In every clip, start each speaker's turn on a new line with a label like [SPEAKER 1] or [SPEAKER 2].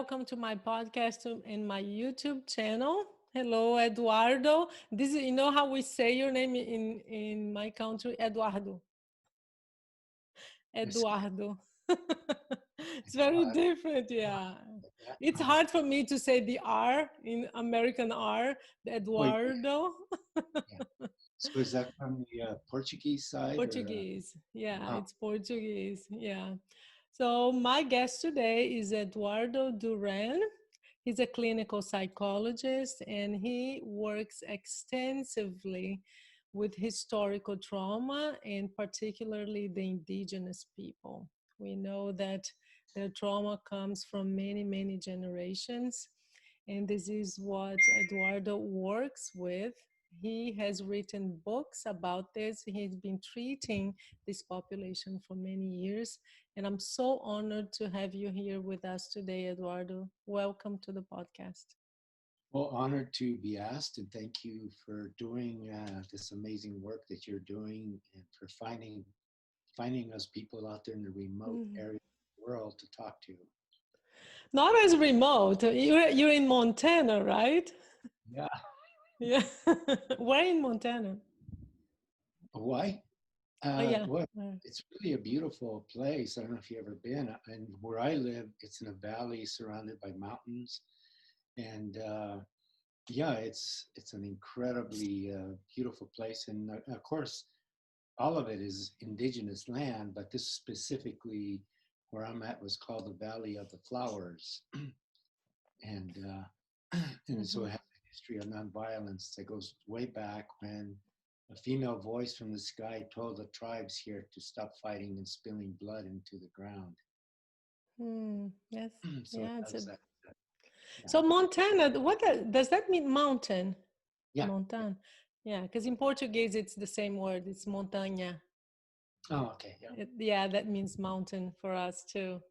[SPEAKER 1] welcome to my podcast and my YouTube channel. Hello, Eduardo. This is, how we say your name in my country, Eduardo.
[SPEAKER 2] Miss
[SPEAKER 1] Eduardo. It's very
[SPEAKER 2] Eduardo.
[SPEAKER 1] different, yeah.
[SPEAKER 2] Yeah.
[SPEAKER 1] It's hard for me to say the R in American R, the
[SPEAKER 2] Oh,
[SPEAKER 1] Eduardo.
[SPEAKER 2] yeah. So is that from the Portuguese side or?
[SPEAKER 1] Portuguese. Yeah,
[SPEAKER 2] Oh,
[SPEAKER 1] it's Portuguese. Yeah. So my guest today is Eduardo Duran. He's a clinical psychologist and he works extensively with historical trauma and particularly the indigenous people. We know that the trauma comes from many, many generations, and this is what Eduardo works with. He has written books about this. He's been treating this population for many years. And I'm so honored to have you here with us today, Eduardo. Welcome to the podcast.
[SPEAKER 2] well, honored to be asked, and thank you for doing this amazing work that you're doing and for finding us people out there in the remote
[SPEAKER 1] Mhm.
[SPEAKER 2] area of the world to talk to.
[SPEAKER 1] Not as remote. You're in Montana, right?
[SPEAKER 2] Yeah,
[SPEAKER 1] Yeah. Where in Montana?
[SPEAKER 2] Hawaii.
[SPEAKER 1] Oh, yeah.
[SPEAKER 2] Well,
[SPEAKER 1] Uh,
[SPEAKER 2] it's really a beautiful place. I don't know if you've ever been. And where I live, it's in a valley surrounded by mountains, and yeah, it's an incredibly beautiful place. And of course, all of it is indigenous land, but this specifically where I'm at was called the Valley of the Flowers, and and so
[SPEAKER 1] mhm.
[SPEAKER 2] it has a history of nonviolence that goes way back when a female voice from the sky told the tribes here to stop fighting and spilling blood into the ground.
[SPEAKER 1] Yes.
[SPEAKER 2] So it
[SPEAKER 1] Yeah.
[SPEAKER 2] has that, yeah,
[SPEAKER 1] So Montana, does that mean mountain?
[SPEAKER 2] yeah, yeah.
[SPEAKER 1] Montan. Yeah, because in Portuguese it's the same word. It's montanha.
[SPEAKER 2] Oh, okay, yeah.
[SPEAKER 1] Yeah, that means mountain for us too.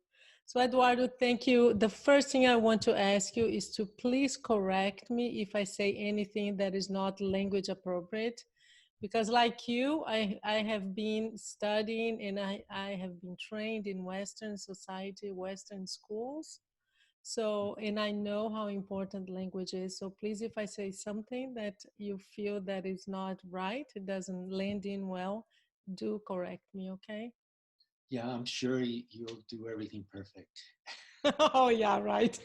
[SPEAKER 1] So Eduardo, thank you. The first thing I want to ask you is to please correct me if I say anything that is not language appropriate. Because like you, I have been studying and I have been trained in Western society, Western schools. So, and I know how important language is. So please, if I say something that you feel that is not right, it doesn't land in well, do correct me, okay?
[SPEAKER 2] Yeah, I'm sure you'll do everything perfect.
[SPEAKER 1] Oh yeah, right.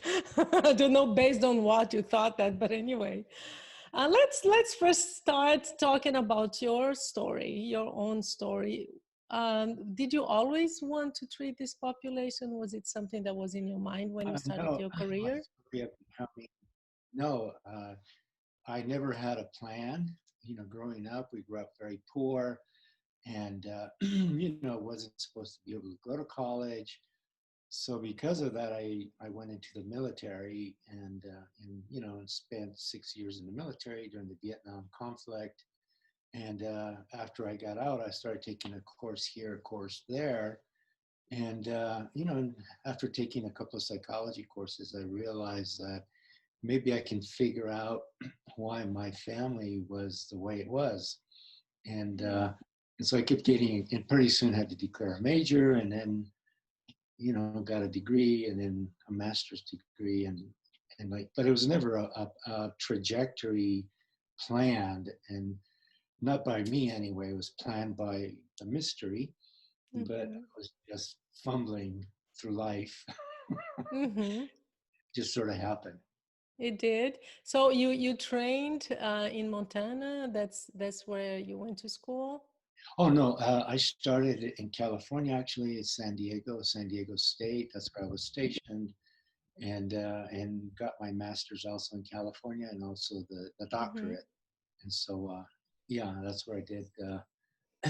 [SPEAKER 1] I don't know based on what you thought that, but anyway, let's first start talking about your story, your own story. Did you always want to treat this population? Was it something that was in your mind when you started
[SPEAKER 2] No,
[SPEAKER 1] your
[SPEAKER 2] my
[SPEAKER 1] career?
[SPEAKER 2] story of becoming, no, I never had a plan. You know, growing up, we grew up very poor and, wasn't supposed to be able to go to college. So because of that, I went into the military and spent 6 years in the military during the Vietnam conflict. And after I got out, I started taking a course here, a course there. And, after taking a couple of psychology courses, I realized that maybe I can figure out why my family was the way it was. And,
[SPEAKER 1] Mm.
[SPEAKER 2] uh, and so I kept getting, and pretty soon had to declare a major and then, got a degree and then a master's degree. And like, but it was never a trajectory planned and not by me anyway. It was planned by the mystery, but
[SPEAKER 1] Mm-hmm.
[SPEAKER 2] I was just fumbling through life.
[SPEAKER 1] Mm-hmm.
[SPEAKER 2] Just sort of happened.
[SPEAKER 1] It did. So you trained in Montana. That's where you went to school.
[SPEAKER 2] Oh no, I started in California actually, at San Diego State. That's where I was stationed, and got my master's also in California, and also the
[SPEAKER 1] Mm-hmm.
[SPEAKER 2] doctorate. And so, yeah, that's where I did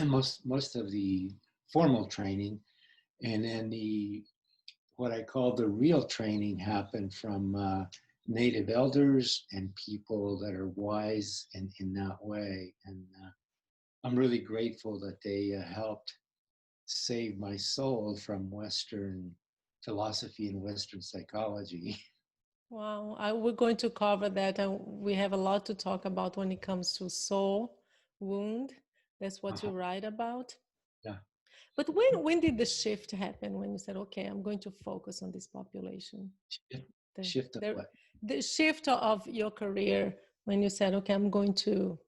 [SPEAKER 2] most of the formal training, and then the what I call the real training happened from native elders and people that are wise in that way. And I'm really grateful that they helped save my soul from Western philosophy and Western psychology.
[SPEAKER 1] Wow, we're going to cover that, and we have a lot to talk about when it comes to soul wound. That's what you
[SPEAKER 2] Uh-huh.
[SPEAKER 1] write about.
[SPEAKER 2] Yeah.
[SPEAKER 1] But when did the shift happen? When you said, "Okay, I'm going to focus on this population"? the
[SPEAKER 2] shift of
[SPEAKER 1] the
[SPEAKER 2] what?
[SPEAKER 1] the shift of your career when you said, okay, I'm going to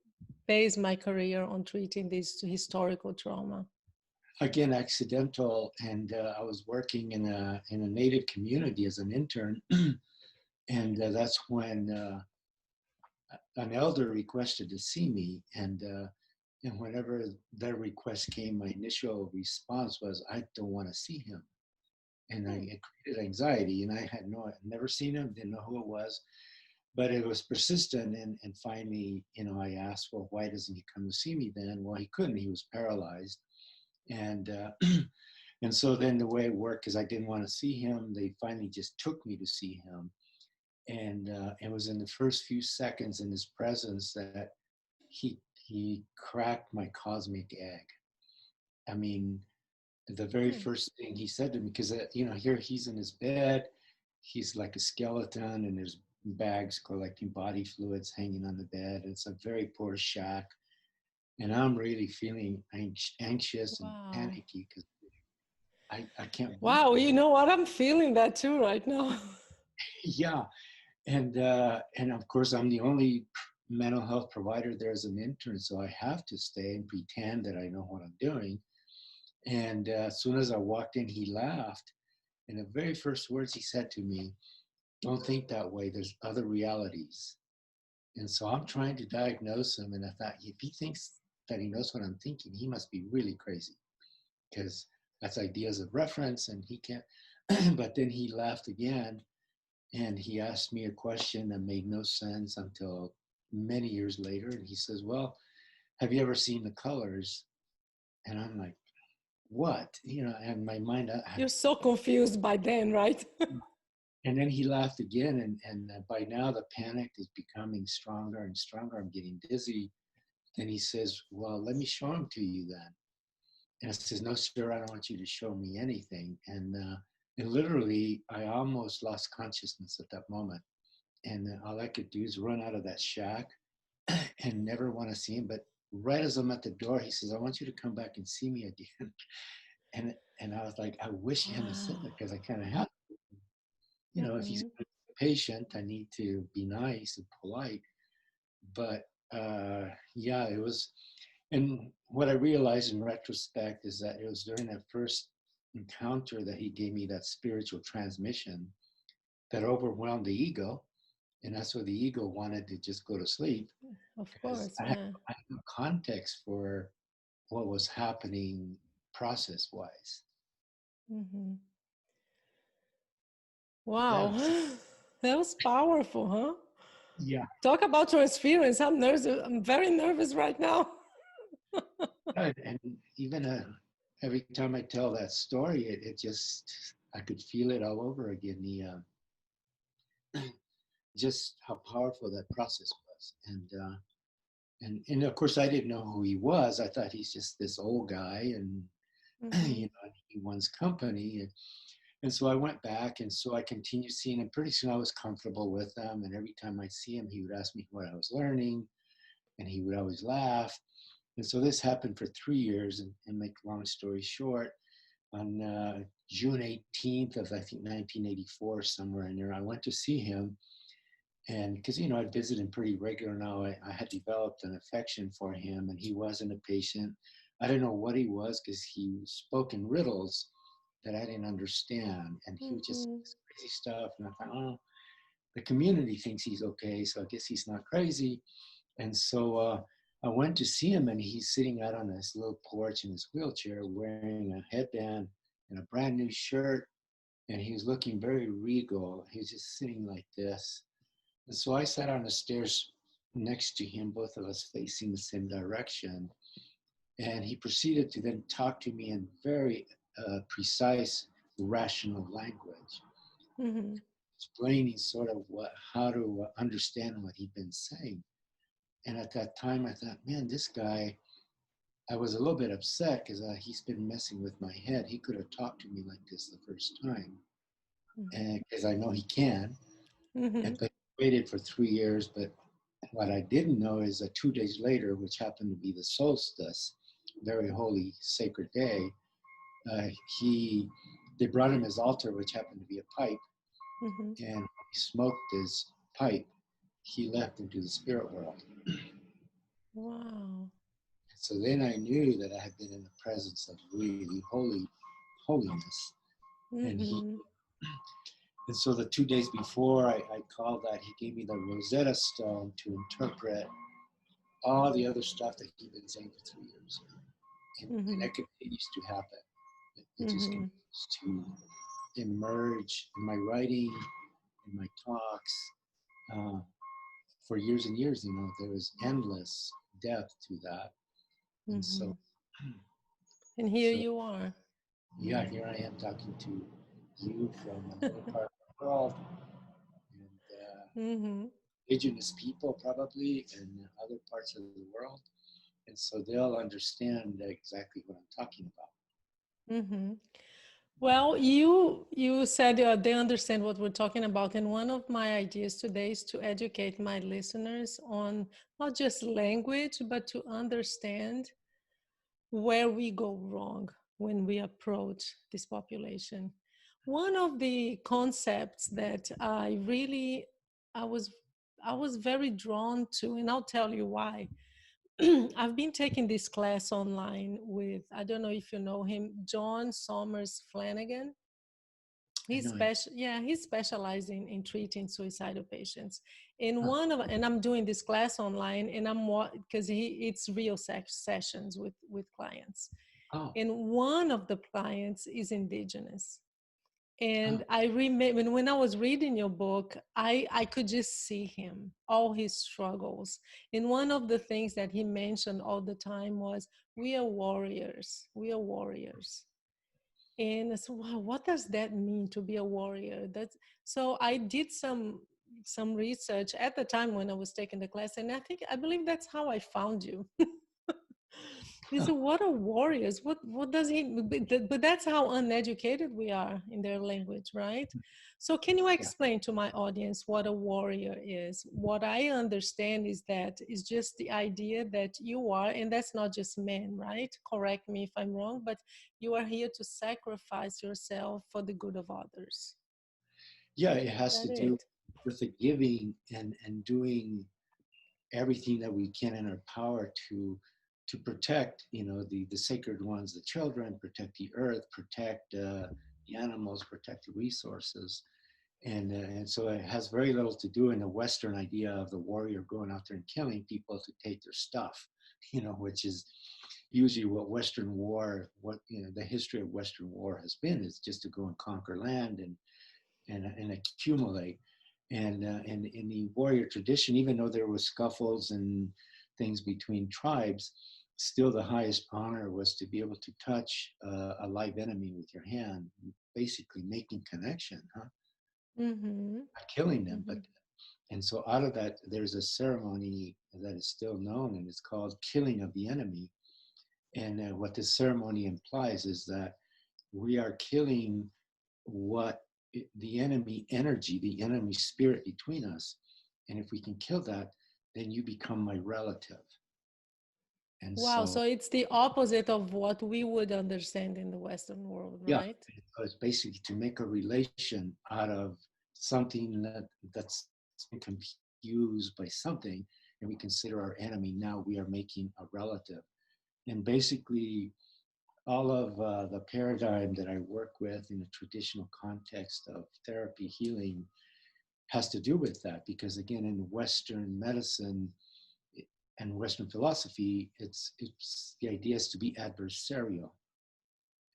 [SPEAKER 1] base my career on treating this historical trauma.
[SPEAKER 2] Again, accidental, and I was working in a native community as an intern, and that's when an elder requested to see me, and whenever their request came, my initial response was, I don't want to see him. And
[SPEAKER 1] Hmm.
[SPEAKER 2] it created anxiety, and I had never seen him, didn't know who it was, but it was persistent. And finally, I asked, well, why doesn't he come to see me then? Well, he couldn't, he was paralyzed. And, and so then the way it worked is I didn't want to see him. They finally just took me to see him. And it was in the first few seconds in his presence that he cracked my cosmic egg. I mean, the very
[SPEAKER 1] Hmm.
[SPEAKER 2] first thing he said to me, because here he's in his bed, he's like a skeleton, and there's bags collecting body fluids hanging on the bed. It's a very poor shack, and I'm really feeling anxious and
[SPEAKER 1] Wow.
[SPEAKER 2] panicky because I can't be
[SPEAKER 1] Wow,
[SPEAKER 2] there.
[SPEAKER 1] you know what? I'm feeling that too right now.
[SPEAKER 2] Yeah, and of course I'm the only mental health provider there as an intern, so I have to stay and pretend that I know what I'm doing. And as soon as I walked in, he laughed. And the very first words he said to me, don't think that way. There's other realities. And so I'm trying to diagnose him. And I thought, if he thinks that he knows what I'm thinking, he must be really crazy because that's ideas of reference and he can't. But then he laughed again and he asked me a question that made no sense until many years later. And he says, well, have you ever seen the colors? And I'm like, what? And my mind,
[SPEAKER 1] You're so confused by then, right?
[SPEAKER 2] and then he laughed again, and by now the panic is becoming stronger and stronger. I'm getting dizzy. Then he says, well, let me show him to you then. And I says, no, sir, I don't want you to show me anything. And literally, I almost lost consciousness at that moment. And all I could do is run out of that shack and never want to see him. But right as I'm at the door, he says, I want you to come back and see me again. And I was like, I wish he hadn't said
[SPEAKER 1] Wow.
[SPEAKER 2] that because I kind of have, if he's
[SPEAKER 1] Hmm.
[SPEAKER 2] a patient, I need to be nice and polite. But yeah, it was. And what I realized in retrospect is that it was during that first encounter that he gave me that spiritual transmission that overwhelmed the ego. And that's where the ego wanted to just go to sleep
[SPEAKER 1] Of
[SPEAKER 2] because
[SPEAKER 1] course,
[SPEAKER 2] I had,
[SPEAKER 1] yeah.
[SPEAKER 2] I had no context for what was happening process wise.
[SPEAKER 1] Hmm.
[SPEAKER 2] Yeah.
[SPEAKER 1] Wow.
[SPEAKER 2] So,
[SPEAKER 1] That was powerful, huh?
[SPEAKER 2] yeah.
[SPEAKER 1] Talk about your experience. I'm nervous. I'm very nervous right now.
[SPEAKER 2] And even every time I tell that story, it just, I could feel it all over again. Just how powerful that process was. And of course, I didn't know who he was. I thought he's just this old guy and,
[SPEAKER 1] Hmm.
[SPEAKER 2] he wants company. And so I went back, and so I continued seeing him. Pretty soon I was comfortable with him. And every time I'd see him, he would ask me what I was learning, and he would always laugh. And so this happened for 3 years. And make a long story short, on June 18th of, I think, 1984, somewhere in there, I went to see him. And because, I'd visit him pretty regular now, I had developed an affection for him, and he wasn't a patient. I didn't know what he was because he spoke in riddles that I didn't understand. And he would just say
[SPEAKER 1] Hmm.
[SPEAKER 2] this crazy stuff. And I thought, oh, the community thinks he's okay, so I guess he's not crazy. And so I went to see him, and he's sitting out on this little porch in his wheelchair wearing a headband and a brand new shirt. And he was looking very regal. He was just sitting like this. And so I sat on the stairs next to him, both of us facing the same direction. And he proceeded to then talk to me in very precise, rational language,
[SPEAKER 1] Hmm.
[SPEAKER 2] explaining sort of how to understand what he'd been saying. And at that time, I thought, man, this guy, I was a little bit upset because he's been messing with my head. He could have talked to me like this the first time, and because I know he can.
[SPEAKER 1] Hmm.
[SPEAKER 2] And but waited for 3 years. But what I didn't know is that 2 days later, which happened to be the solstice, very holy, sacred day, uh, he they brought him his altar, which happened to be a pipe,
[SPEAKER 1] Hmm.
[SPEAKER 2] and he smoked his pipe, he left into the spirit world.
[SPEAKER 1] Wow.
[SPEAKER 2] So then I knew that I had been in the presence of really holiness. And he
[SPEAKER 1] Mm-hmm.
[SPEAKER 2] and so the 2 days before I called that, he gave me the Rosetta Stone to interpret all the other stuff that he'd been saying for 3 years. And
[SPEAKER 1] Mm-hmm.
[SPEAKER 2] that continues to happen. It just
[SPEAKER 1] Mm-hmm.
[SPEAKER 2] continues to emerge in my writing, in my talks. Uh, for years and years, there was endless depth to that. And
[SPEAKER 1] Mm-hmm.
[SPEAKER 2] so,
[SPEAKER 1] And here
[SPEAKER 2] so
[SPEAKER 1] you are.
[SPEAKER 2] yeah, here I am talking to you from another part of the world, and
[SPEAKER 1] Mm-hmm.
[SPEAKER 2] indigenous people probably in other parts of the world. And so they'll understand exactly what I'm talking about.
[SPEAKER 1] Mm-hmm. Well, you said they understand what we're talking about, and one of my ideas today is to educate my listeners on not just language, but to understand where we go wrong when we approach this population. One of the concepts that I was I was very drawn to, and I'll tell you why. I've been taking this class online with, I don't know if you know him, John Somers Flanagan.
[SPEAKER 2] I know him.
[SPEAKER 1] He's specializing in treating suicidal patients. In
[SPEAKER 2] Huh.
[SPEAKER 1] one of, and I'm doing this class online, and because it's real sessions with clients.
[SPEAKER 2] Oh,
[SPEAKER 1] And one of the clients is Indigenous.
[SPEAKER 2] oh,
[SPEAKER 1] And I remember when I was reading your book, I could just see him, all his struggles. And one of the things that he mentioned all the time was, we are warriors. We are warriors. And I said, wow, what does that mean to be a warrior? That's so I did some research at the time when I was taking the class, and I believe that's how I found you. He said, what are warriors? What does he, but that's how uneducated we are in their language, right? So can you
[SPEAKER 2] yeah.
[SPEAKER 1] explain to my audience what a warrior is? What I understand is that is just the idea that you are, and that's not just men, right? Correct me if I'm wrong, but you are here to sacrifice yourself for the good of others.
[SPEAKER 2] Yeah, it
[SPEAKER 1] Is
[SPEAKER 2] has
[SPEAKER 1] that
[SPEAKER 2] to do
[SPEAKER 1] it?
[SPEAKER 2] with the giving and doing everything that we can in our power to protect, the sacred ones, the children, protect the earth, protect the animals, protect the resources. And so it has very little to do in the Western idea of the warrior going out there and killing people to take their stuff, which is usually what Western war, the history of Western war has been, is just to go and conquer land and accumulate. And in the warrior tradition, even though there was scuffles and things between tribes, still the highest honor was to be able to touch a live enemy with your hand, basically making connection, huh?
[SPEAKER 1] Mm-hmm.
[SPEAKER 2] Not killing them,
[SPEAKER 1] Mm-hmm.
[SPEAKER 2] but and so out of that, there's a ceremony that is still known, and it's called killing of the enemy. And what this ceremony implies is that we are killing what the enemy energy, the enemy spirit between us. And if we can kill that, then you become my relative. And
[SPEAKER 1] Wow,
[SPEAKER 2] so,
[SPEAKER 1] so it's the opposite of what we would understand in the Western world,
[SPEAKER 2] yeah,
[SPEAKER 1] right?
[SPEAKER 2] it's basically to make a relation out of something that's been confused by something, and we consider our enemy. Now we are making a relative. And basically, all of the paradigm that I work with in the traditional context of therapy healing has to do with that, because again, in Western medicine and Western philosophy, it's the idea is to be adversarial.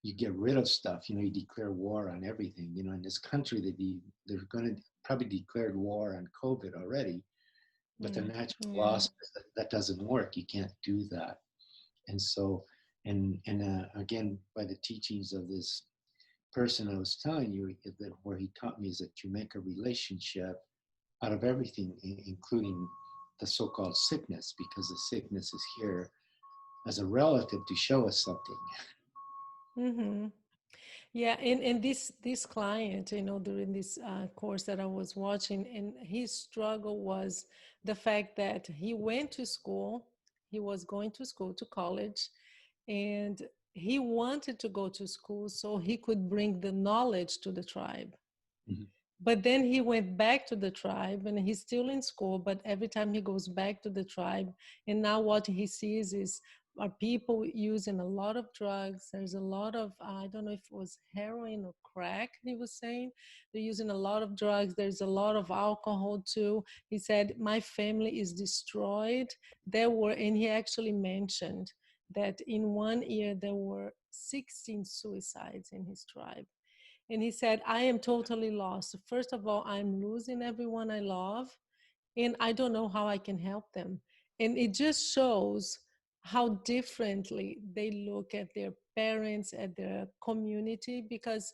[SPEAKER 2] You get rid of stuff, you declare war on everything. In this country, they're going to probably declared war on COVID already, but the
[SPEAKER 1] Mm,
[SPEAKER 2] natural law
[SPEAKER 1] yeah.
[SPEAKER 2] says that doesn't work. You can't do that. And so, and again, by the teachings of this person I was telling you, that where he taught me is that you make a relationship out of everything, including the so-called sickness, because the sickness is here as a relative to show us something.
[SPEAKER 1] Mm-hmm. Yeah, and this client, during this course that I was watching, and his struggle was the fact that he went to school, he was going to school, to college, and he wanted to go to school so he could bring the knowledge to the tribe.
[SPEAKER 2] Mhm.
[SPEAKER 1] But then he went back to the tribe and he's still in school, but every time he goes back to the tribe, and now what he sees is are people using a lot of drugs. There's a lot of, I don't know if it was heroin or crack, he was saying. They're using a lot of drugs. There's a lot of alcohol too. He said, my family is destroyed. There were, and he actually mentioned that in 1 year there were 16 suicides in his tribe. And he said, I am totally lost. First of all, I'm losing everyone I love, and I don't know how I can help them. And it just shows how differently they look at their parents, at their community, because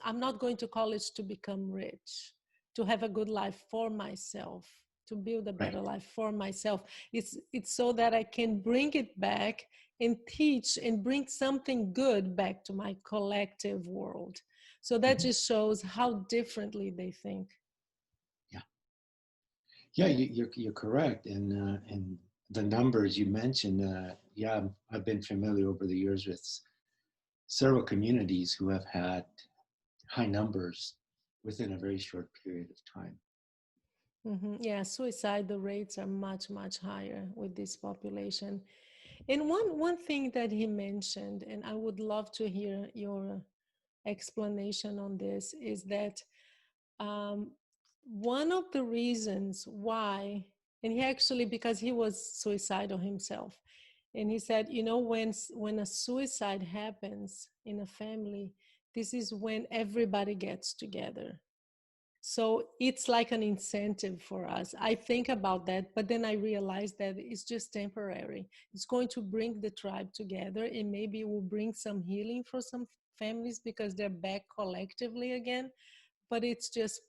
[SPEAKER 1] I'm not going to college to become rich, to have a good life for myself, to build a
[SPEAKER 2] Right.
[SPEAKER 1] better life for myself. It's so that I can bring it back and teach and bring something good back to my collective world. So that
[SPEAKER 2] Mhm.
[SPEAKER 1] just shows how differently they think.
[SPEAKER 2] Yeah. Yeah, you're correct. And the numbers you mentioned, yeah, I've been familiar over the years with several communities who have had high numbers within a very short period of time.
[SPEAKER 1] Yeah, suicide the rates are much, much higher with this population. And one thing that he mentioned, and I would love to hear your explanation on this, is that um, one of the reasons why, and he actually, because he was suicidal himself, and he said, you know, when a suicide happens in a family, this is when everybody gets together, so it's like an incentive for us. I think about that, but then I realize that it's just temporary. It's going to bring the tribe together, and maybe it will bring some healing for some families because they're back collectively again. But it's just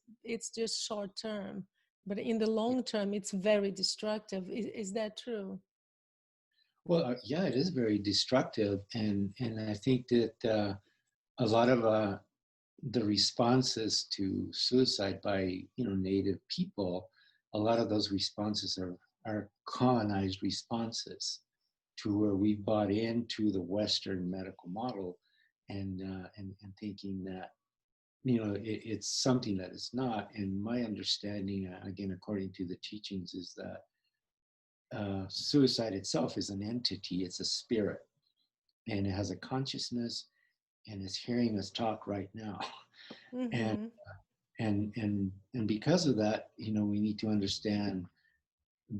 [SPEAKER 1] short term. But in the long term, it's very destructive. Is that true?
[SPEAKER 2] Well, yeah, it is very destructive, and I think that a lot of the responses to suicide by native people, a lot of those responses are colonized responses to where we bought into the Western medical model, and thinking that it's something that it's not. And my understanding, again, according to the teachings, is that suicide itself is an entity. It's a spirit, and it has a consciousness, and it's hearing us talk right now. and
[SPEAKER 1] Mm-hmm.
[SPEAKER 2] and because of that, we need to understand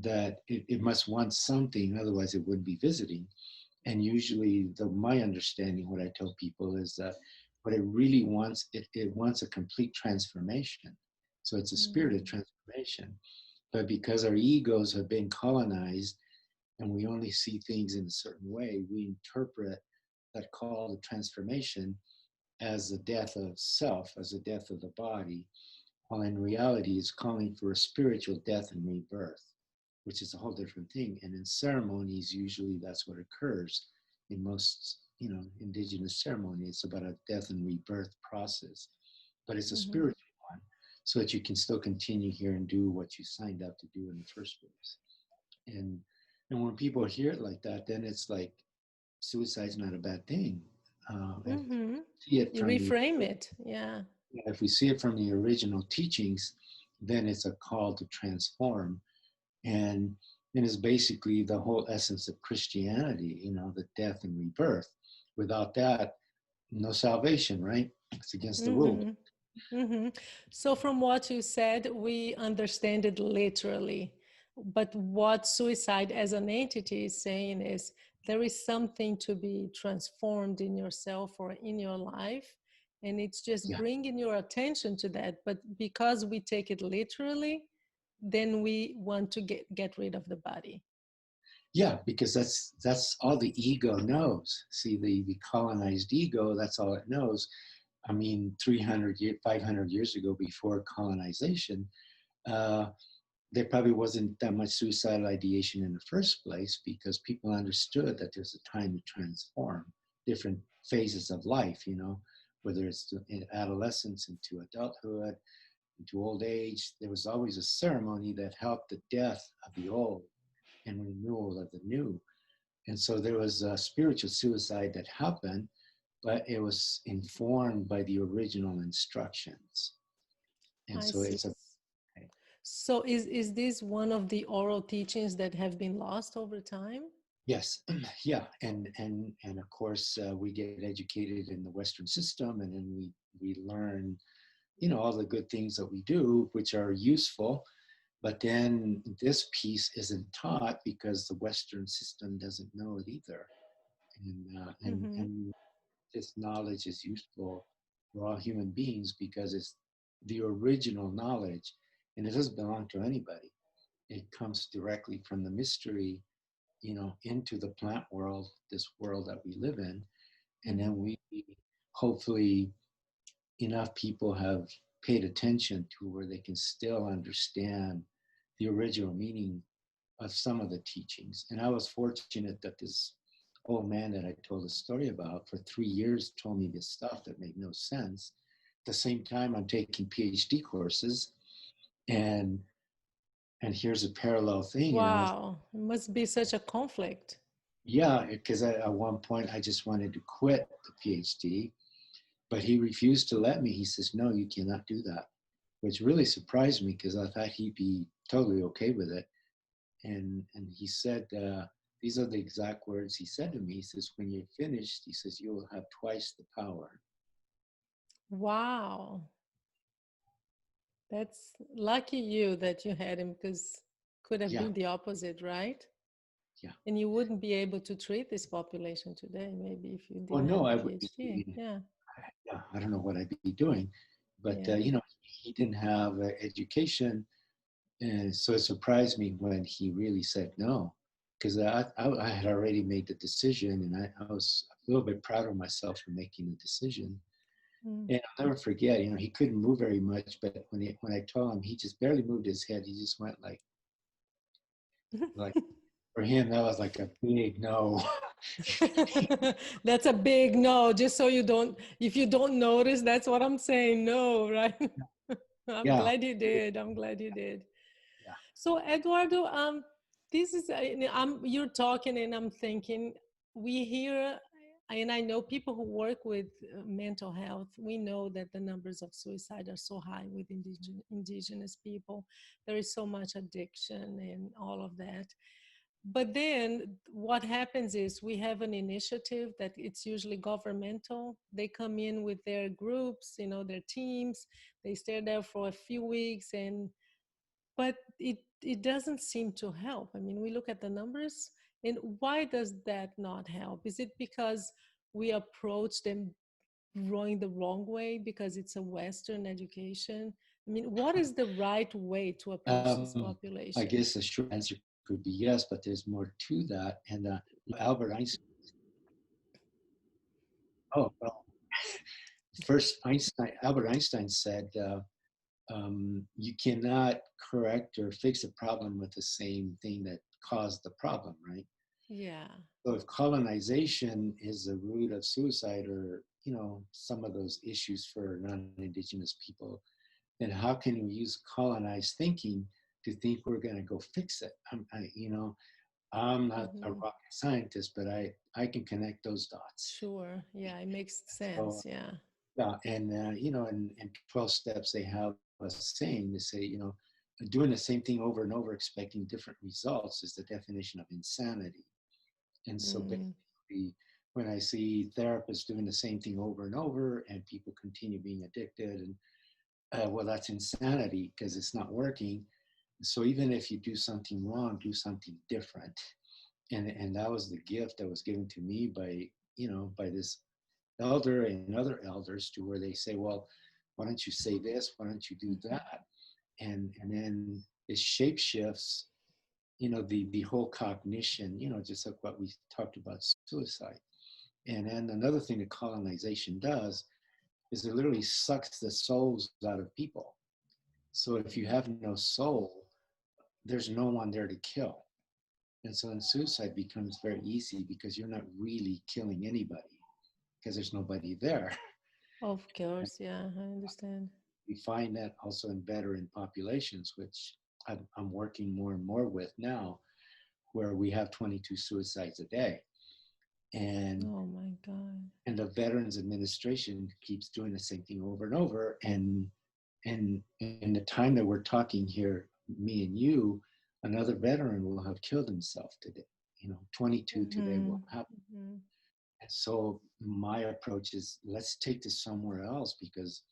[SPEAKER 2] that it must want something, otherwise it wouldn't be visiting. And usually my understanding, what I tell people, is that what it really wants, it wants a complete transformation. So it's a spirited transformation. But because our egos have been colonized and we only see things in a certain way, we interpret that call to transformation as the death of self, as the death of the body, while in reality it's calling for a spiritual death and rebirth, which is a whole different thing. And in ceremonies, usually that's what occurs in most, indigenous ceremony. It's about a death and rebirth process, but it's a
[SPEAKER 1] Mm-hmm.
[SPEAKER 2] spiritual one, so that you can still continue here and do what you signed up to do in the first place. And and when people hear it like that, then it's like suicide's not a bad thing. If
[SPEAKER 1] Mm-hmm.
[SPEAKER 2] we see it
[SPEAKER 1] You
[SPEAKER 2] from the
[SPEAKER 1] reframe it. Yeah.
[SPEAKER 2] if we see it from the original teachings, then it's a call to transform, and it is basically the whole essence of Christianity. The death and rebirth. Without that, no salvation. Right? It's against the rule.
[SPEAKER 1] Mm-hmm. Mm-hmm. So, from what you said, we understand it literally. But what suicide as an entity is saying is there is something to be transformed in yourself or in your life. And it's just
[SPEAKER 2] Yeah.
[SPEAKER 1] bringing your attention to that. But because we take it literally, then we want to get rid of the body.
[SPEAKER 2] Yeah, because that's all the ego knows. See, the colonized ego, that's all it knows. I mean, 500 years ago, before colonization, uh, there probably wasn't that much suicidal ideation in the first place, because people understood that there's a time to transform different phases of life, whether it's in adolescence into adulthood, into old age. There was always a ceremony that helped the death of the old and renewal of the new. And so there was a spiritual suicide that happened, but it was informed by the original instructions. And
[SPEAKER 1] I
[SPEAKER 2] so
[SPEAKER 1] see.
[SPEAKER 2] it's a
[SPEAKER 1] So is this one of the oral teachings that have been lost over time?
[SPEAKER 2] yes, yeah, and of course we get educated in the Western system, and then we learn, all the good things that we do, which are useful. But then this piece isn't taught because the Western system doesn't know it either,
[SPEAKER 1] Mm-hmm.
[SPEAKER 2] and this knowledge is useful for all human beings because it's the original knowledge, and it doesn't belong to anybody. It comes directly from the mystery, into the plant world, this world that we live in. And then
[SPEAKER 1] Mm-hmm.
[SPEAKER 2] we hopefully enough people have paid attention to where they can still understand the original meaning of some of the teachings. And I was fortunate that this old man that I told a story about for 3 years told me this stuff that made no sense. At the same time, I'm taking PhD courses, and and here's a parallel thing,
[SPEAKER 1] Wow, it must be such a conflict.
[SPEAKER 2] yeah, because at one point I just wanted to quit the PhD, but he refused to let me. He says, "No, you cannot do that," which really surprised me because I thought he'd be totally okay with it. And he said, these are the exact words he said to me. He says, "When you're finished," he says, "you will have twice the power."
[SPEAKER 1] Wow, that's lucky you that you had him because could have
[SPEAKER 2] Yeah,
[SPEAKER 1] been the opposite, right?
[SPEAKER 2] yeah.
[SPEAKER 1] And you wouldn't be able to treat this population today, maybe if you
[SPEAKER 2] Well,
[SPEAKER 1] didn't
[SPEAKER 2] no,
[SPEAKER 1] have a
[SPEAKER 2] I wouldn't
[SPEAKER 1] PhD.
[SPEAKER 2] be.
[SPEAKER 1] Yeah,
[SPEAKER 2] Yeah, I don't know what I'd be doing, but
[SPEAKER 1] yeah.
[SPEAKER 2] he didn't have education. And so it surprised me when he really said no, because I had already made the decision, and I was a little bit proud of myself for making the decision.
[SPEAKER 1] Mm.
[SPEAKER 2] And I'll never forget, he couldn't move very much, but when I told him, he just barely moved his head. He just went like for him, that was like a big no.
[SPEAKER 1] That's a big no, just so you don't, if you don't notice, that's what I'm saying. No, right? I'm
[SPEAKER 2] Yeah,
[SPEAKER 1] glad you did. I'm glad you did.
[SPEAKER 2] yeah.
[SPEAKER 1] So, Eduardo, this is you're talking, and I'm thinking we hear, and I know people who work with mental health. We know that the numbers of suicide are so high with indigenous people. There is so much addiction and all of that. But then what happens is we have an initiative that it's usually governmental. They come in with their groups, their teams. They stay there for a few weeks, and but it doesn't seem to help. I mean, we look at the numbers, and why does that not help? Is it because we approach them going the wrong way because it's a Western education? I mean, what is the right way to approach this
[SPEAKER 2] I
[SPEAKER 1] population?
[SPEAKER 2] guess the short answer could be yes, but there's more to that. And Albert Einstein. Oh well, first Albert Einstein said, you cannot correct or fix a problem with the same thing that caused the problem, right?
[SPEAKER 1] Yeah.
[SPEAKER 2] So if colonization is the root of suicide, or some of those issues for non-indigenous people, then how can we use colonized thinking to think we're going to go fix it? I'm not a
[SPEAKER 1] Hmm.
[SPEAKER 2] rocket scientist, but I can connect those dots.
[SPEAKER 1] Sure. Yeah, it makes
[SPEAKER 2] So
[SPEAKER 1] sense. Yeah.
[SPEAKER 2] yeah, and in 12 steps they have a saying. They say, doing the same thing over and over, expecting different results, is the definition of insanity. And so
[SPEAKER 1] Mm.
[SPEAKER 2] basically, when I see therapists doing the same thing over and over, and people continue being addicted, and well, that's insanity because it's not working. So even if you do something wrong, do something different. And that was the gift that was given to me by by this elder and other elders, to where they say, well, why don't you say this? Why don't you do
[SPEAKER 1] Mhm.
[SPEAKER 2] that? And then it shape shifts, the whole cognition, just like what we talked about suicide. And then another thing that colonization does is it literally sucks the souls out of people. So if you have no soul, there's no one there to kill. And so then suicide becomes very easy because you're not really killing anybody because there's nobody there.
[SPEAKER 1] Of course. Yeah, I understand.
[SPEAKER 2] We find that also in veteran populations, which I'm working more and more with now, where we have 22 suicides a day. And
[SPEAKER 1] Oh my God.
[SPEAKER 2] and the Veterans Administration keeps doing the same thing over and over. And And in the time that we're talking here, me and you, another veteran will have killed himself today. 22 today
[SPEAKER 1] Mm-hmm.
[SPEAKER 2] will happen.
[SPEAKER 1] Mm-hmm.
[SPEAKER 2] And so my approach is, let's take this somewhere else, because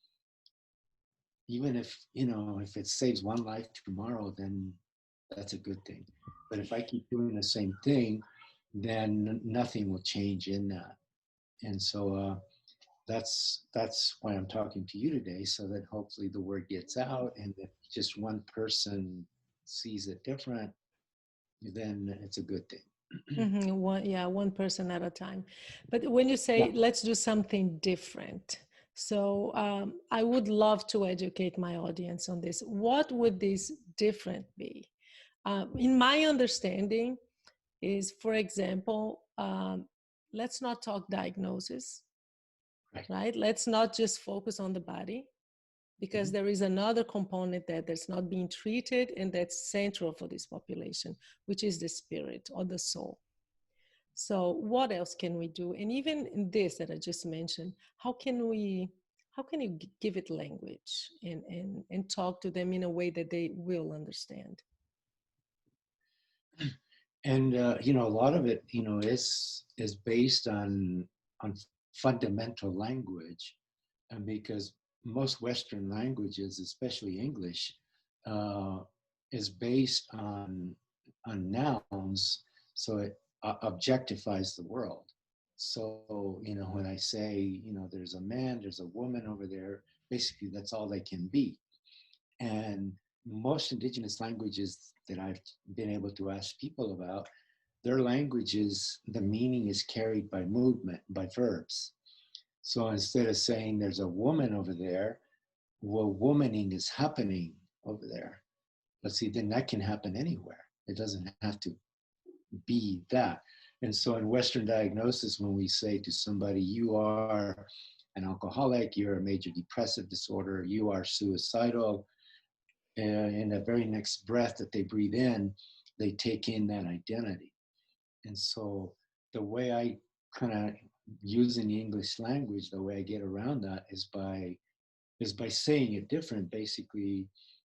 [SPEAKER 2] even if it saves one life tomorrow, then that's a good thing. But if I keep doing the same thing, then nothing will change in that. And so that's why I'm talking to you today, so that hopefully the word gets out, and if just one person sees it different, then it's a good thing.
[SPEAKER 1] Mm-hmm. One person at a time. But when you
[SPEAKER 2] Yeah,
[SPEAKER 1] say let's do something different, so I would love to educate my audience on this. What would this different be? In my understanding, is for example, let's not talk diagnosis,
[SPEAKER 2] right.
[SPEAKER 1] right? Let's not just focus on the body, because
[SPEAKER 2] Mhm.
[SPEAKER 1] there is another component that's not being treated and that's central for this population, which is the spirit or the soul. So what else can we do? And even in this that I just mentioned, how can you give it language and talk to them in a way that they will understand?
[SPEAKER 2] And a lot of it, is based on fundamental language, and because most Western languages, especially English, uh, is based on nouns, so it objectifies the world. So when I say there's a man, there's a woman over there, basically that's all they can be. And most indigenous languages that I've been able to ask people about, their languages, the meaning is carried by movement, by verbs. So instead of saying there's a woman over there, well, womaning is happening over there. But see, then that can happen anywhere. It doesn't have to be that. And so in Western diagnosis, when we say to somebody, you are an alcoholic, you're a major depressive disorder, you are suicidal, and in the very next breath that they breathe in, they take in that identity. And so the way I kind of, using the English language, the way I get around that is by saying it different. Basically,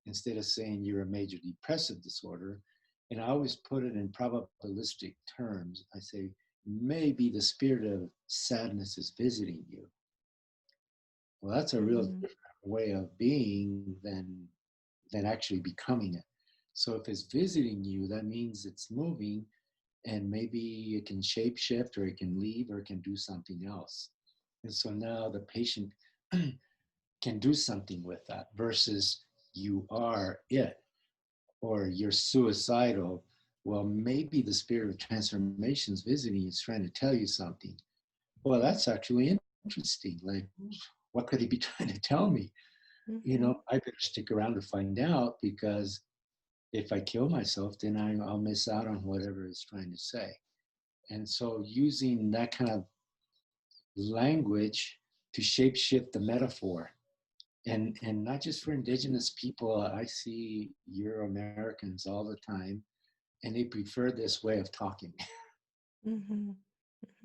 [SPEAKER 2] instead of saying you're a major depressive disorder, and I always put it in probabilistic terms. I say maybe the spirit of sadness is visiting you. Well, that's a real
[SPEAKER 1] Mm-hmm.
[SPEAKER 2] different way of being than actually becoming it. So if it's visiting you, that means it's moving, and maybe it can shape shift, or it can leave, or it can do something else. And so now the patient can do something with that, versus you are it, or you're suicidal. Well, maybe the spirit of transformation is visiting you, is trying to tell you something. Well, that's actually interesting. Like, what could he be trying to tell me?
[SPEAKER 1] Mm-hmm.
[SPEAKER 2] I better stick around to find out, because if I kill myself, then I'll miss out on whatever it's trying to say. And so using that kind of language to shapeshift the metaphor, and not just for indigenous people. I see Euro Americans all the time, and they prefer this way of talking.
[SPEAKER 1] Mm-hmm.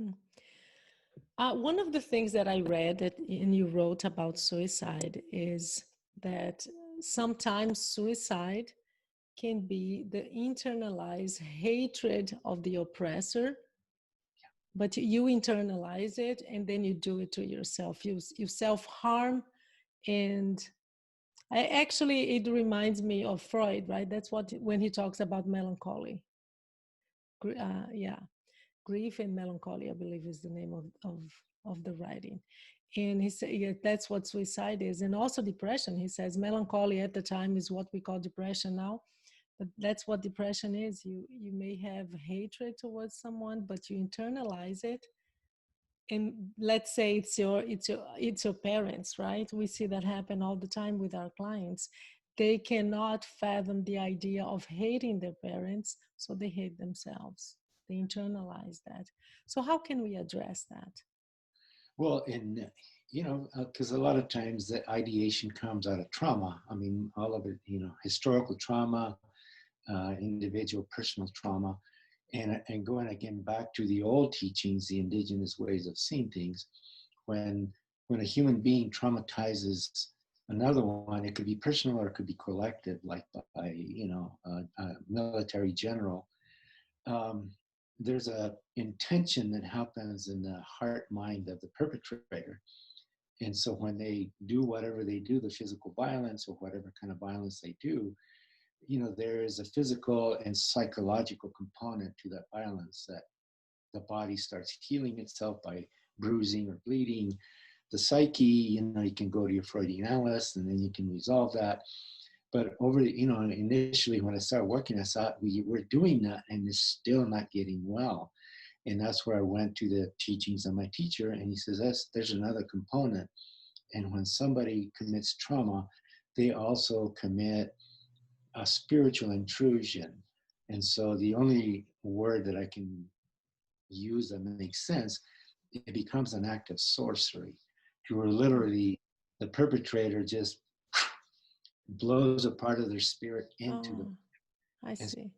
[SPEAKER 1] Mm-hmm. One of the things that I read that and you wrote about suicide is that sometimes suicide can be the internalized hatred of the oppressor, but you internalize it and then you do it to yourself. You self harm, and I actually it reminds me of Freud, right? That's what when he talks about melancholy. Yeah, grief and melancholy, I believe, is the name of the writing. And he said, yeah, that's what suicide is, and also depression. He says melancholy at the time is what we call depression now, but that's what depression is. You may have hatred towards someone, but you internalize it. And let's say it's your parents, right? We see that happen all the time with our clients. They cannot fathom the idea of hating their parents, so they hate themselves. They internalize that. So how can we address that?
[SPEAKER 2] Well, and because a lot of times the ideation comes out of trauma. I mean, all of it, historical trauma, individual personal trauma, and going again back to the old teachings, the indigenous ways of seeing things. When when a human being traumatizes Another one, it could be personal or it could be collective, like by, a military general. Um, there's a intention that happens in the heart mind of the perpetrator. And so when they do whatever they do, the physical violence or whatever kind of violence they do, there is a physical and psychological component to that violence, that the body starts healing itself by bruising or bleeding. The psyche, you can go to your Freudian analyst and then you can resolve that. But initially when I started working, I thought we were doing that and it's still not getting well. And that's where I went to the teachings of my teacher. And he says, there's another component. And when somebody commits trauma, they also commit a spiritual intrusion. And so the only word that I can use that makes sense, it becomes an act of sorcery. You are literally, the perpetrator just blows a part of their spirit into the,
[SPEAKER 1] Oh, I
[SPEAKER 2] and
[SPEAKER 1] see.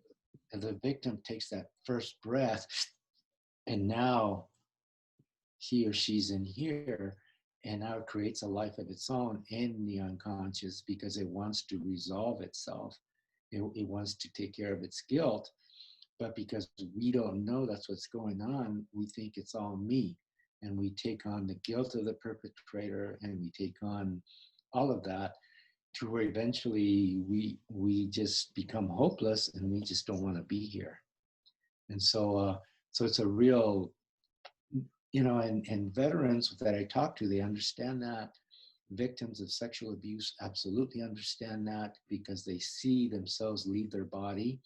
[SPEAKER 2] the victim takes that first breath, and now he or she's in here, and now it creates a life of its own in the unconscious because it wants to resolve itself. It wants to take care of its guilt. But because we don't know that's what's going on, we think it's all me. And we take on the guilt of the perpetrator and we take on all of that, to where eventually we just become hopeless and we just don't want to be here. And so it's a real, and veterans that I talk to, they understand that. Victims of sexual abuse absolutely understand that because they see themselves leave their body,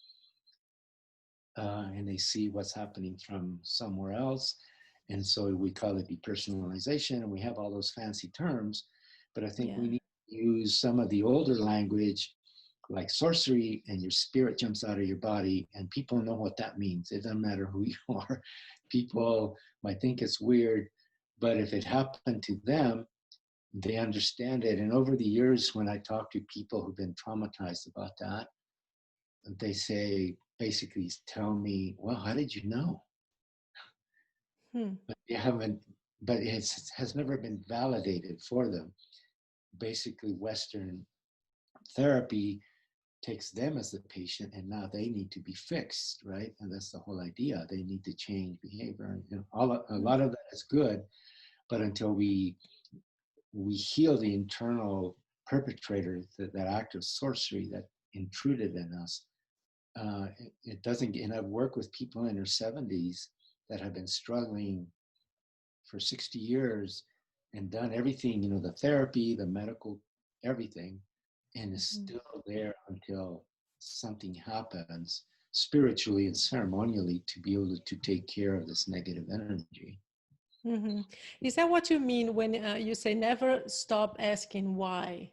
[SPEAKER 2] and they see what's happening from somewhere else. And so we call it depersonalization, and we have all those fancy terms. But I think we
[SPEAKER 1] Yeah.
[SPEAKER 2] need to use some of the older language, like sorcery, and your spirit jumps out of your body, and people know what that means. It doesn't matter who you are. People might think it's weird, but if it happened to them, they understand it. And over the years, when I talk to people who've been traumatized about that, they say, basically tell me, well, how did you know?
[SPEAKER 1] Hmm.
[SPEAKER 2] But you haven't, but it has never been validated for them. Basically, Western therapy takes them as the patient, and now they need to be fixed, right? And that's the whole idea. They need to change behavior, and a
[SPEAKER 1] Hmm.
[SPEAKER 2] lot of that is good, but until we heal the internal perpetrator, that act of sorcery that intruded in us, it doesn't. And I've worked with people in their 70s that have been struggling for 60 years and done everything, the therapy, the medical, everything, and is
[SPEAKER 1] Hmm.
[SPEAKER 2] still there until something happens spiritually and ceremonially to be able to take care of this negative energy.
[SPEAKER 1] Hmm. Is that what you mean when you say never stop asking why?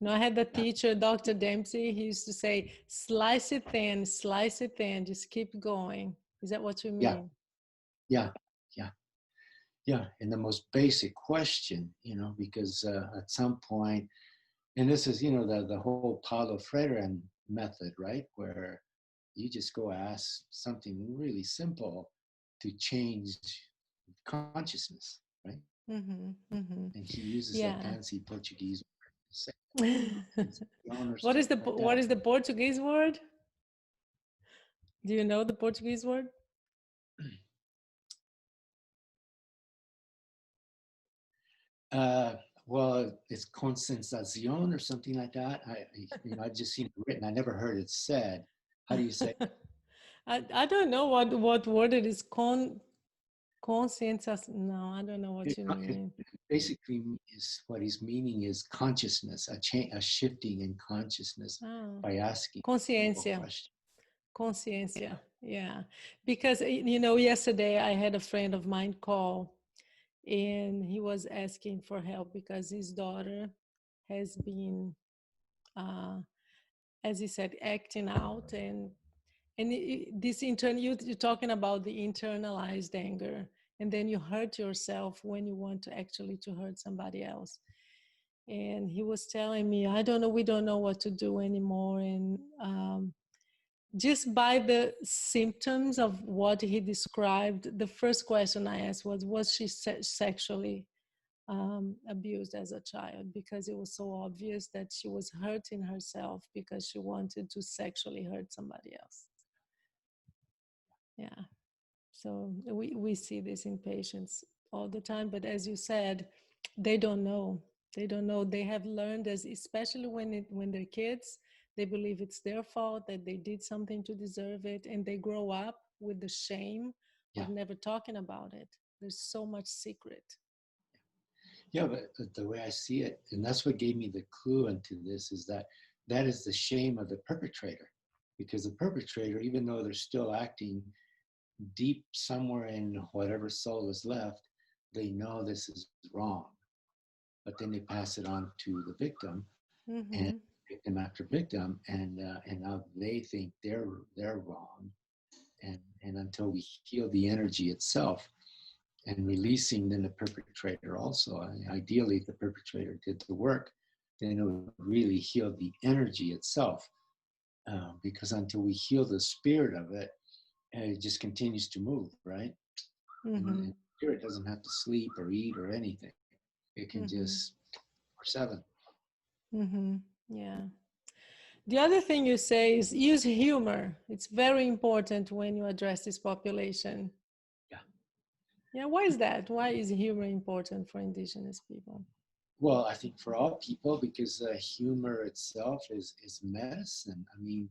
[SPEAKER 1] I had the
[SPEAKER 2] Yeah,
[SPEAKER 1] teacher, Dr. Dempsey. He used to say, slice it thin, just keep going. Is that what you
[SPEAKER 2] yeah,
[SPEAKER 1] mean?
[SPEAKER 2] yeah, yeah, yeah. And the most basic question, because at some point, and this is, the whole Paulo Freire method, right? Where you just go ask something really simple to change consciousness, right?
[SPEAKER 1] Mm-hmm, mm-hmm.
[SPEAKER 2] And he uses that
[SPEAKER 1] Yeah.
[SPEAKER 2] fancy Portuguese word to say conscientização or
[SPEAKER 1] What is
[SPEAKER 2] something
[SPEAKER 1] the
[SPEAKER 2] like
[SPEAKER 1] what
[SPEAKER 2] that.
[SPEAKER 1] is the Portuguese word? Do you know the Portuguese word?
[SPEAKER 2] Uh, well, it's conscientização or something like that. I've just seen it written. I never heard it said. How do you say it?
[SPEAKER 1] I don't know what word it is. Conscience. No, I don't know what you
[SPEAKER 2] It
[SPEAKER 1] mean.
[SPEAKER 2] basically is what he's meaning is consciousness, a shifting in consciousness
[SPEAKER 1] Ah,
[SPEAKER 2] by asking simple
[SPEAKER 1] consciência.
[SPEAKER 2] questions. Yeah,
[SPEAKER 1] Consciência. Yeah. Because, yesterday I had a friend of mine call and he was asking for help because his daughter has been, uh, as he said, acting out. And you're talking about the internalized anger. And then you hurt yourself when you want to actually to hurt somebody else. And he was telling me, I don't know, we don't know what to do anymore. And just by the symptoms of what he described, the first question I asked was she sexually abused as a child because it was so obvious that she was hurting herself because she wanted to sexually hurt somebody else. Yeah. So we see this in patients all the time. But as you said, they don't know. They don't know. They have learned, as especially when they're kids, they believe it's their fault that they did something to deserve it, and they grow up with the shame
[SPEAKER 2] Yeah.
[SPEAKER 1] of never talking about it. There's so much secret.
[SPEAKER 2] Yeah, but the way I see it, and that's what gave me the clue into this, is that that is the shame of the perpetrator. Because the perpetrator, even though they're still acting deep somewhere in whatever soul is left, they know this is wrong. But then they pass it on to the victim, and
[SPEAKER 1] Mm-hmm.
[SPEAKER 2] victim after victim, and now they think they're wrong, and until we heal the energy itself and releasing then the perpetrator also. Ideally, if the perpetrator did the work, then it would really heal the energy itself. Because until we heal the spirit of it, it just continues to move, right? And
[SPEAKER 1] Mm-hmm.
[SPEAKER 2] spirit doesn't have to sleep or eat or anything. It can
[SPEAKER 1] Mm-hmm.
[SPEAKER 2] just 7.
[SPEAKER 1] Mm-hmm. Yeah. The other thing you say is use humor. It's very important when you address this population.
[SPEAKER 2] Yeah.
[SPEAKER 1] Yeah, why is that? Why is humor important for indigenous people?
[SPEAKER 2] Well, I think for all people, because humor itself is medicine. I mean,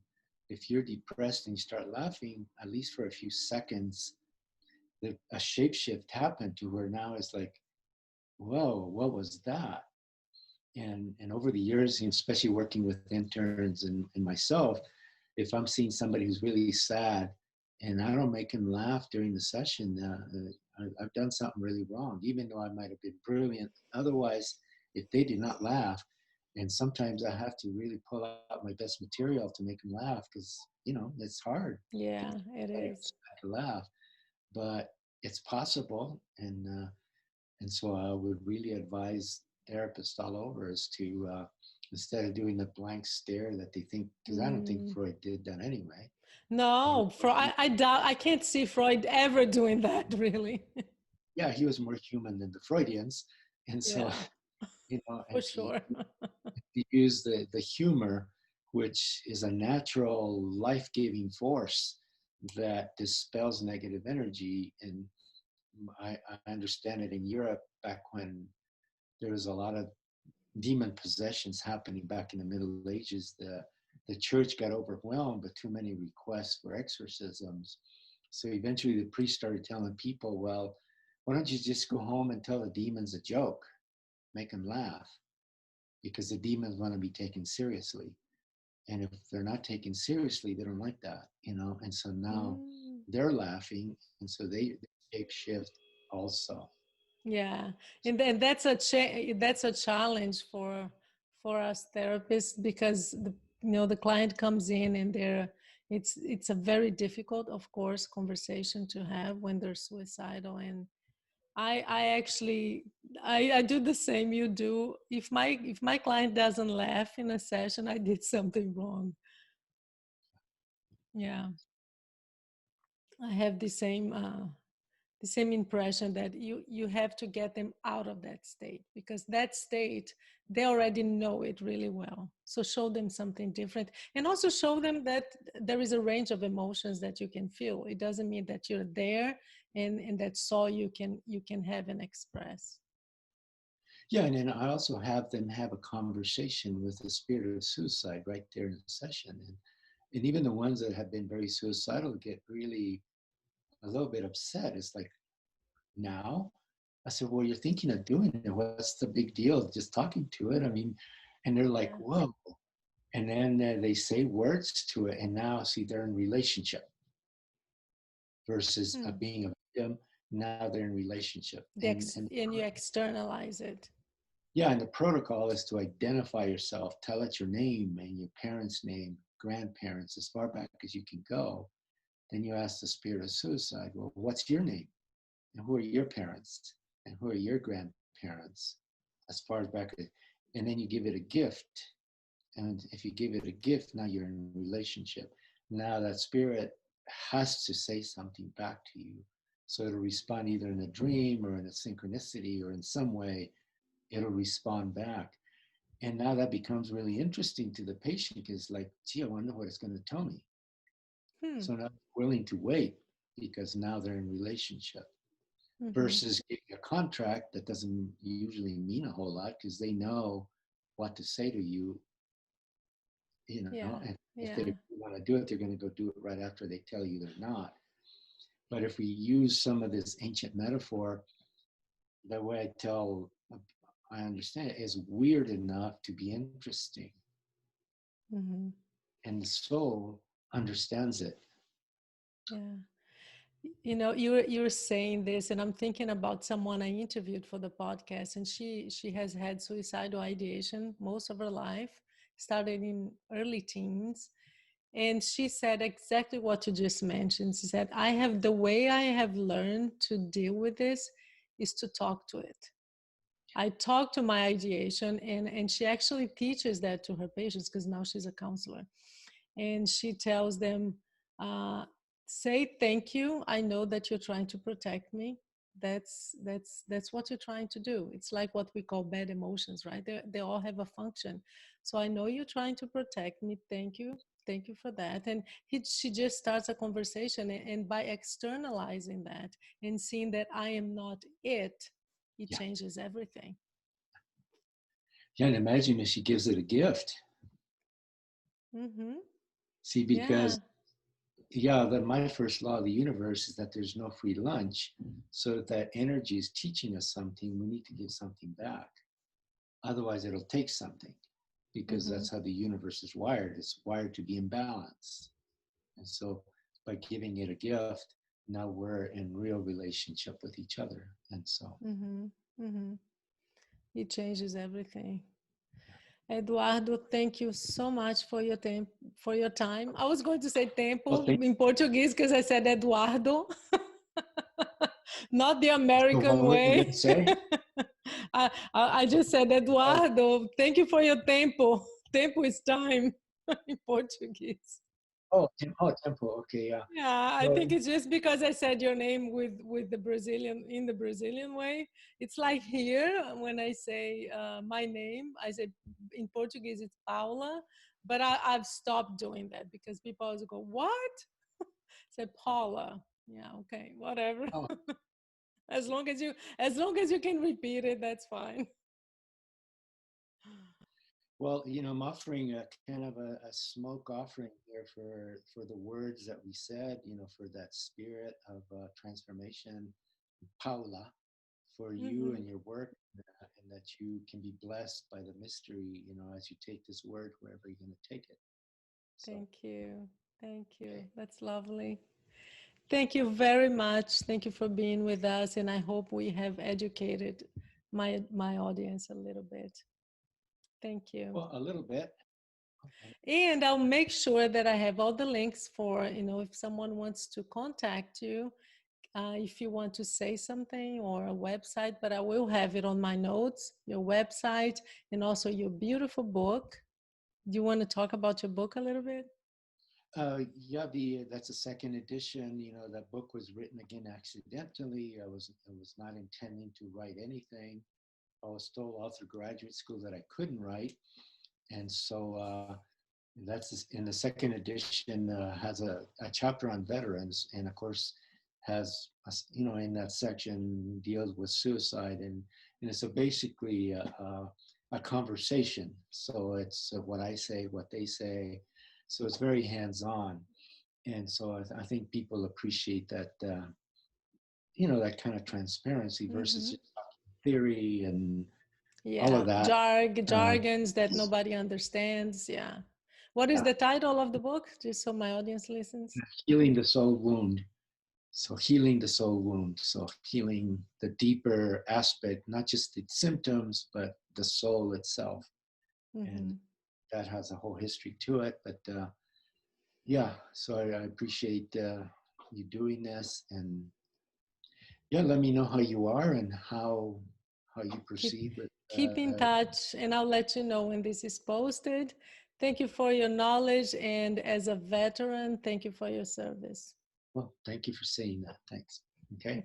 [SPEAKER 2] if you're depressed and you start laughing, at least for a few seconds, a shapeshift happened to where now it's like, whoa, what was that? And over the years, especially working with interns and myself, if I'm seeing somebody who's really sad and I don't make him laugh during the session, I've done something really wrong, even though I might have been brilliant. Otherwise, if they did not laugh, and sometimes I have to really pull out my best material to make them laugh because it's hard to get
[SPEAKER 1] Yeah, it
[SPEAKER 2] somebody
[SPEAKER 1] is.
[SPEAKER 2] who's sad to laugh, but it's possible. And so I would really advise therapists all over is to, instead of doing the blank stare that they think, because I don't think
[SPEAKER 1] Mm.
[SPEAKER 2] Freud did that anyway. He was
[SPEAKER 1] No,
[SPEAKER 2] more,
[SPEAKER 1] I doubt, I can't see Freud ever doing that, really.
[SPEAKER 2] yeah, he was more human than the Freudians. And so,
[SPEAKER 1] Yeah,
[SPEAKER 2] and
[SPEAKER 1] for sure.
[SPEAKER 2] he used the humor, which is a natural life-giving force that dispels negative energy. And I understand it in Europe back when there was a lot of demon possessions happening back in the Middle Ages. The church got overwhelmed with too many requests for exorcisms. So eventually the priest started telling people, well, why don't you just go home and tell the demons a joke, make them laugh, because the demons want to be taken seriously. And if they're not taken seriously, they don't like that. And so now
[SPEAKER 1] Mm.
[SPEAKER 2] they're laughing, and so they shape shift also.
[SPEAKER 1] Yeah, and then that's a challenge for us therapists because the client comes in and it's a very difficult, of course, conversation to have when they're suicidal. And I actually I do the same you do. If my client doesn't laugh in a session, I did something wrong. Yeah, I have the same impression that you have to get them out of that state, because that state they already know it really well. So show them something different, and also show them that there is a range of emotions that you can feel. It doesn't mean that you're there and that's all you can have and express.
[SPEAKER 2] Yeah, and then I also have them have a conversation with the spirit of suicide right there in the session. And even the ones that have been very suicidal get really a little bit upset. It's like, now? I said, well, you're thinking of doing it. What's the big deal? Just talking to it. I mean, and they're like,
[SPEAKER 1] Yeah.
[SPEAKER 2] whoa. And then they say words to it. And now, see, they're in relationship versus
[SPEAKER 1] Hmm.
[SPEAKER 2] being a victim. Now they're in relationship. And
[SPEAKER 1] And you externalize it.
[SPEAKER 2] yeah, and the protocol is to identify yourself, tell it your name and your parents' name, grandparents, as far back as you can go. Then you ask the spirit of suicide, well, what's your name? And who are your parents? And who are your grandparents? As far as back as, and then you give it a gift. And if you give it a gift, now you're in a relationship. Now that spirit has to say something back to you. So it'll respond either in a dream or in a synchronicity or in some way it'll respond back. And now that becomes really interesting to the patient because, like, gee, I wonder what it's going to tell me.
[SPEAKER 1] Hmm.
[SPEAKER 2] So now they're willing to wait because now they're in relationship
[SPEAKER 1] Mm-hmm.
[SPEAKER 2] versus getting a contract that doesn't usually mean a whole lot because they know what to say to you,
[SPEAKER 1] Yeah.
[SPEAKER 2] and if they
[SPEAKER 1] Yeah.
[SPEAKER 2] want to do it, they're going to go do it right after they tell you they're not. But if we use some of this ancient metaphor, the way I understand it, is weird enough to be interesting,
[SPEAKER 1] Mm-hmm.
[SPEAKER 2] and the soul understands it.
[SPEAKER 1] Yeah. You were saying this, and I'm thinking about someone I interviewed for the podcast, and she has had suicidal ideation most of her life, started in early teens, and she said exactly what you just mentioned. She said, "I have the way I have learned to deal with this is to talk to it. I talk to my ideation," and she actually teaches that to her patients because now she's a counselor, and she tells them, uh, "Say thank you. I know that you're trying to protect me. That's what you're trying to do. It's like what we call bad emotions, right? They all have a function. So I know you're trying to protect me. Thank you." Thank you for that. And she just starts a conversation, and by externalizing that and seeing that I am not it, it
[SPEAKER 2] Yeah.
[SPEAKER 1] changes everything.
[SPEAKER 2] Yeah. And imagine if she gives it a gift.
[SPEAKER 1] Mm-hmm.
[SPEAKER 2] See,
[SPEAKER 1] Yeah.
[SPEAKER 2] because yeah, my first law of the universe is that there's no free lunch. So if that energy is teaching us something, we need to give something back. Otherwise, it'll take something because
[SPEAKER 1] Mm-hmm.
[SPEAKER 2] that's how the universe is wired. It's wired to be in balance. And so by giving it a gift, now we're in real relationship with each other. And so,
[SPEAKER 1] Mm-hmm. Mm-hmm. It changes everything. Eduardo, thank you so much for your time. For your time, I was going to say
[SPEAKER 2] well,
[SPEAKER 1] tempo
[SPEAKER 2] thank
[SPEAKER 1] in Portuguese because I said Eduardo, not the
[SPEAKER 2] you. So
[SPEAKER 1] American
[SPEAKER 2] what were you going
[SPEAKER 1] way.
[SPEAKER 2] to say?
[SPEAKER 1] I just said
[SPEAKER 2] Oh,
[SPEAKER 1] Eduardo. Thank you for your tempo. Tempo is time in Portuguese.
[SPEAKER 2] tempo. Okay, yeah.
[SPEAKER 1] Yeah, I
[SPEAKER 2] So,
[SPEAKER 1] think it's just because I said your name with the Brazilian in the Brazilian way. It's like here when I say my name, I say in Portuguese it's Paula, but I've stopped doing that because people always go, "What?" Say Paula. Yeah, okay, whatever.
[SPEAKER 2] oh,
[SPEAKER 1] As long as you can repeat it, that's fine.
[SPEAKER 2] well, I'm offering a kind of a smoke offering here for the words that we said, for that spirit of transformation, Paula, for you
[SPEAKER 1] Hmm.
[SPEAKER 2] and your work, and that you can be blessed by the mystery, as you take this word wherever you're going to take it. So,
[SPEAKER 1] Thank you. Thank you.
[SPEAKER 2] okay.
[SPEAKER 1] That's lovely. Thank you very much. Thank you for being with us, and I hope we have educated my audience a little bit. Thank you.
[SPEAKER 2] Well, a little bit. Okay.
[SPEAKER 1] And I'll make sure that I have all the links for, if someone wants to contact you, if you want to say something or a website, but I will have it on my notes, your website, and also your beautiful book. Do you want to talk about your book a little bit?
[SPEAKER 2] Yeah, that's a second edition. That book was written again accidentally. I was not intending to write anything. I was told all through graduate school that I couldn't write, and so that's in the second edition has a chapter on veterans, and of course has in that section deals with suicide, and so basically a conversation. So it's what I say, what they say. So it's very hands-on, and so I think people appreciate that that kind of transparency versus
[SPEAKER 1] Mm-hmm.
[SPEAKER 2] just theory and all of
[SPEAKER 1] Yeah,
[SPEAKER 2] that. Uh,
[SPEAKER 1] jargons that nobody understands. Yeah. What is
[SPEAKER 2] yeah,
[SPEAKER 1] the title of the book? Just so my audience listens.
[SPEAKER 2] healing the soul wound. So healing the soul wound. So healing the deeper aspect, not just the symptoms, but the soul itself. And
[SPEAKER 1] Mm-hmm.
[SPEAKER 2] that has a whole history to it. But yeah, so I appreciate you doing this, and yeah, let me know how you are and how you
[SPEAKER 1] Keep
[SPEAKER 2] proceed with.
[SPEAKER 1] keep in touch, and I'll let you know when this is posted. Thank you for your knowledge, and as a veteran, thank you for your service.
[SPEAKER 2] Well, thank you for saying that. Thanks. Okay.